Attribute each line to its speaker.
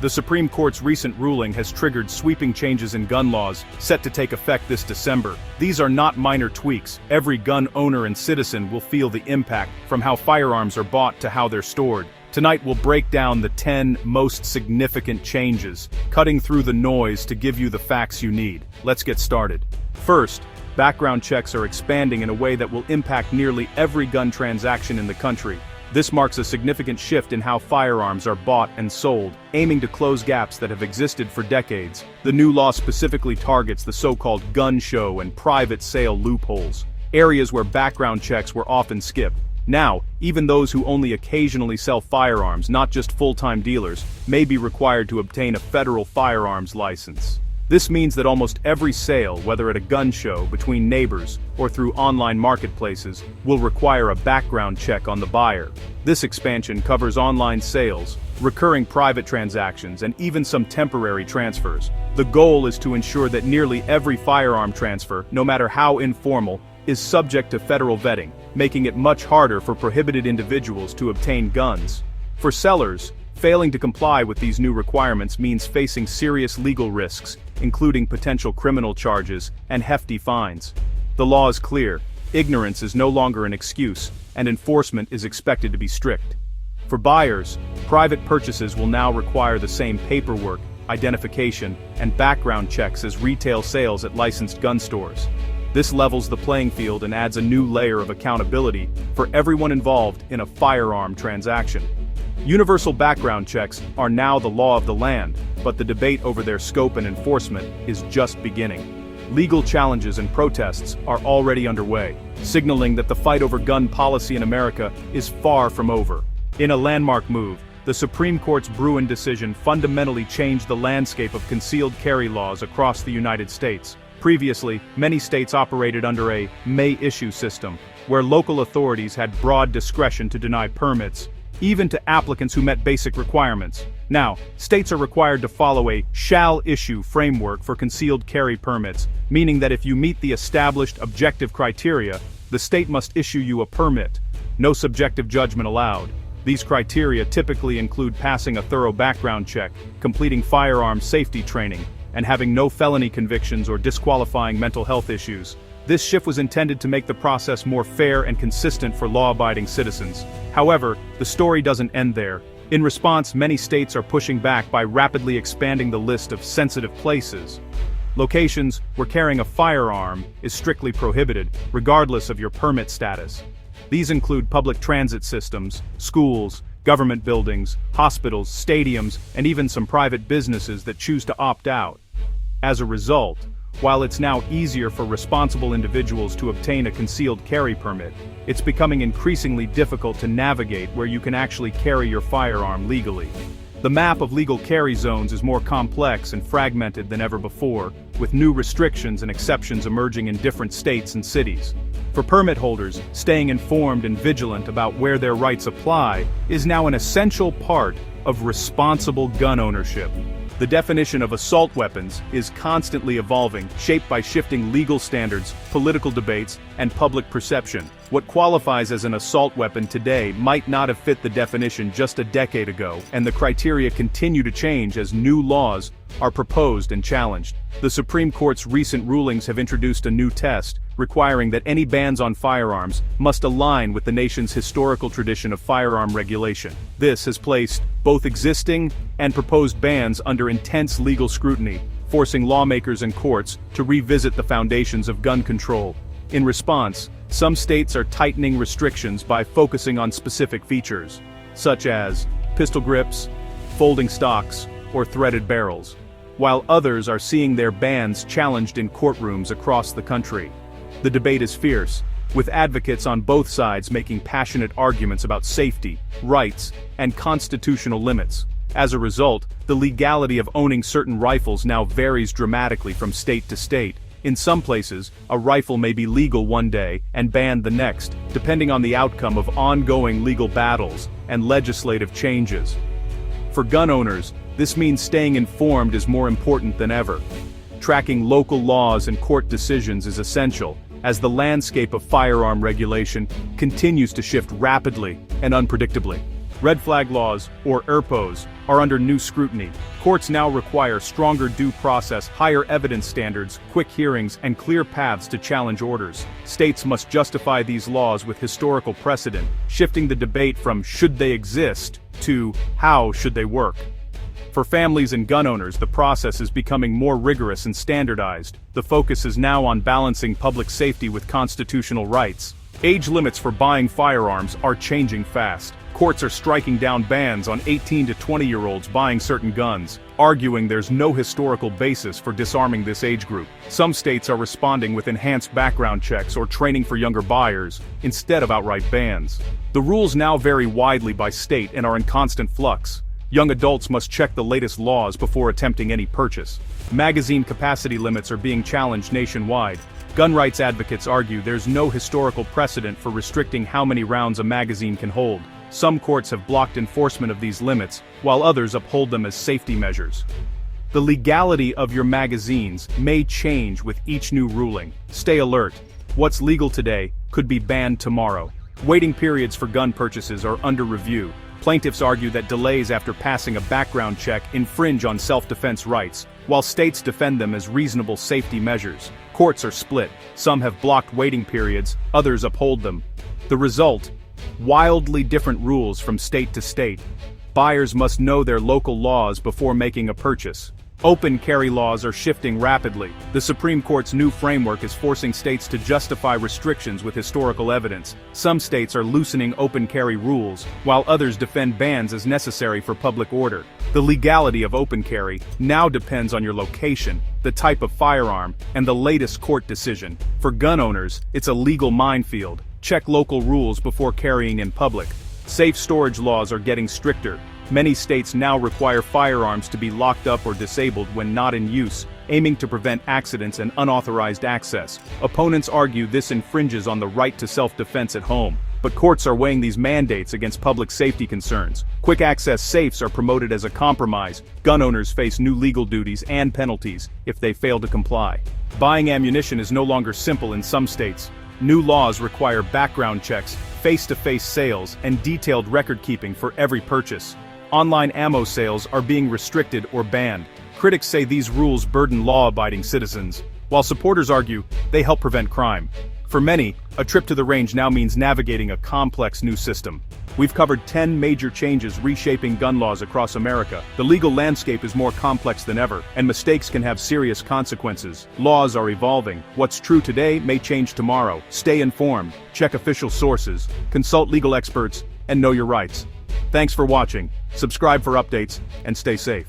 Speaker 1: The Supreme Court's recent ruling has triggered sweeping changes in gun laws, set to take effect this December. These are not minor tweaks. Every gun owner and citizen will feel the impact, from how firearms are bought to how they're stored. Tonight we'll break down the 10 most significant changes, cutting through the noise to give you the facts you need. Let's get started. First, background checks are expanding in a way that will impact nearly every gun transaction in the country. This marks a significant shift in how firearms are bought and sold, aiming to close gaps that have existed for decades. The new law specifically targets the so-called gun show and private sale loopholes, areas where background checks were often skipped. Now, even those who only occasionally sell firearms, not just full-time dealers, may be required to obtain a federal firearms license. This means that almost every sale, whether at a gun show, between neighbors, or through online marketplaces, will require a background check on the buyer. This expansion covers online sales, recurring private transactions, and even some temporary transfers. The goal is to ensure that nearly every firearm transfer, no matter how informal, is subject to federal vetting, making it much harder for prohibited individuals to obtain guns. For sellers, failing to comply with these new requirements means facing serious legal risks, including potential criminal charges and hefty fines. The law is clear: ignorance is no longer an excuse, and enforcement is expected to be strict. For buyers, private purchases will now require the same paperwork, identification, and background checks as retail sales at licensed gun stores. This levels the playing field and adds a new layer of accountability for everyone involved in a firearm transaction. Universal background checks are now the law of the land, but the debate over their scope and enforcement is just beginning. Legal challenges and protests are already underway, signaling that the fight over gun policy in America is far from over. In a landmark move, the Supreme Court's Bruin decision fundamentally changed the landscape of concealed carry laws across the United States. Previously, many states operated under a may-issue system, where local authorities had broad discretion to deny permits, even to applicants who met basic requirements. Now, states are required to follow a shall-issue framework for concealed carry permits, meaning that if you meet the established objective criteria, the state must issue you a permit. No subjective judgment allowed. These criteria typically include passing a thorough background check, completing firearm safety training, and having no felony convictions or disqualifying mental health issues. This shift was intended to make the process more fair and consistent for law-abiding citizens. However, the story doesn't end there. In response, many states are pushing back by rapidly expanding the list of sensitive places. Locations where carrying a firearm is strictly prohibited, regardless of your permit status. These include public transit systems, schools, government buildings, hospitals, stadiums, and even some private businesses that choose to opt out. As a result, while it's now easier for responsible individuals to obtain a concealed carry permit, it's becoming increasingly difficult to navigate where you can actually carry your firearm legally. The map of legal carry zones is more complex and fragmented than ever before, with new restrictions and exceptions emerging in different states and cities. For permit holders, staying informed and vigilant about where their rights apply is now an essential part of responsible gun ownership. The definition of assault weapons is constantly evolving, shaped by shifting legal standards, political debates, and public perception. What qualifies as an assault weapon today might not have fit the definition just a decade ago, and the criteria continue to change as new laws are proposed and challenged. The Supreme Court's recent rulings have introduced a new test, requiring that any bans on firearms must align with the nation's historical tradition of firearm regulation. This has placed both existing and proposed bans under intense legal scrutiny, forcing lawmakers and courts to revisit the foundations of gun control. In response, some states are tightening restrictions by focusing on specific features, such as pistol grips, folding stocks, or threaded barrels, while others are seeing their bans challenged in courtrooms across the country. The debate is fierce, with advocates on both sides making passionate arguments about safety, rights, and constitutional limits. As a result, the legality of owning certain rifles now varies dramatically from state to state. In some places, a rifle may be legal one day and banned the next, depending on the outcome of ongoing legal battles and legislative changes. For gun owners, this means staying informed is more important than ever. Tracking local laws and court decisions is essential, as the landscape of firearm regulation continues to shift rapidly and unpredictably. Red flag laws, or ERPOs, are under new scrutiny. Courts now require stronger due process, higher evidence standards, quick hearings, and clear paths to challenge orders. States must justify these laws with historical precedent, shifting the debate from should they exist to how should they work. For families and gun owners, the process is becoming more rigorous and standardized. The focus is now on balancing public safety with constitutional rights. Age limits for buying firearms are changing fast. Courts are striking down bans on 18 to 20-year-olds buying certain guns, arguing there's no historical basis for disarming this age group. Some states are responding with enhanced background checks or training for younger buyers, instead of outright bans. The rules now vary widely by state and are in constant flux. Young adults must check the latest laws before attempting any purchase. Magazine capacity limits are being challenged nationwide. Gun rights advocates argue there's no historical precedent for restricting how many rounds a magazine can hold. Some courts have blocked enforcement of these limits, while others uphold them as safety measures. The legality of your magazines may change with each new ruling. Stay alert. What's legal today could be banned tomorrow. Waiting periods for gun purchases are under review. Plaintiffs argue that delays after passing a background check infringe on self-defense rights, while states defend them as reasonable safety measures. Courts are split. Some have blocked waiting periods, others uphold them. The result? Wildly different rules from state to state. Buyers must know their local laws before making a purchase. Open carry laws are shifting rapidly. The Supreme Court's new framework is forcing states to justify restrictions with historical evidence. Some states are loosening open carry rules, while others defend bans as necessary for public order. The legality of open carry now depends on your location, the type of firearm, and the latest court decision. For gun owners, it's a legal minefield. Check local rules before carrying in public. Safe storage laws are getting stricter. Many states now require firearms to be locked up or disabled when not in use, aiming to prevent accidents and unauthorized access. Opponents argue this infringes on the right to self-defense at home, but courts are weighing these mandates against public safety concerns. Quick access safes are promoted as a compromise. Gun owners face new legal duties and penalties if they fail to comply. Buying ammunition is no longer simple in some states. New laws require background checks, face-to-face sales, and detailed record-keeping for every purchase. Online ammo sales are being restricted or banned. Critics say these rules burden law-abiding citizens, while supporters argue they help prevent crime. For many, a trip to the range now means navigating a complex new system. We've covered 10 major changes reshaping gun laws across America. The legal landscape is more complex than ever, and mistakes can have serious consequences. Laws are evolving. What's true today may change tomorrow. Stay informed, check official sources, consult legal experts, and know your rights. Thanks for watching. Subscribe for updates, and stay safe.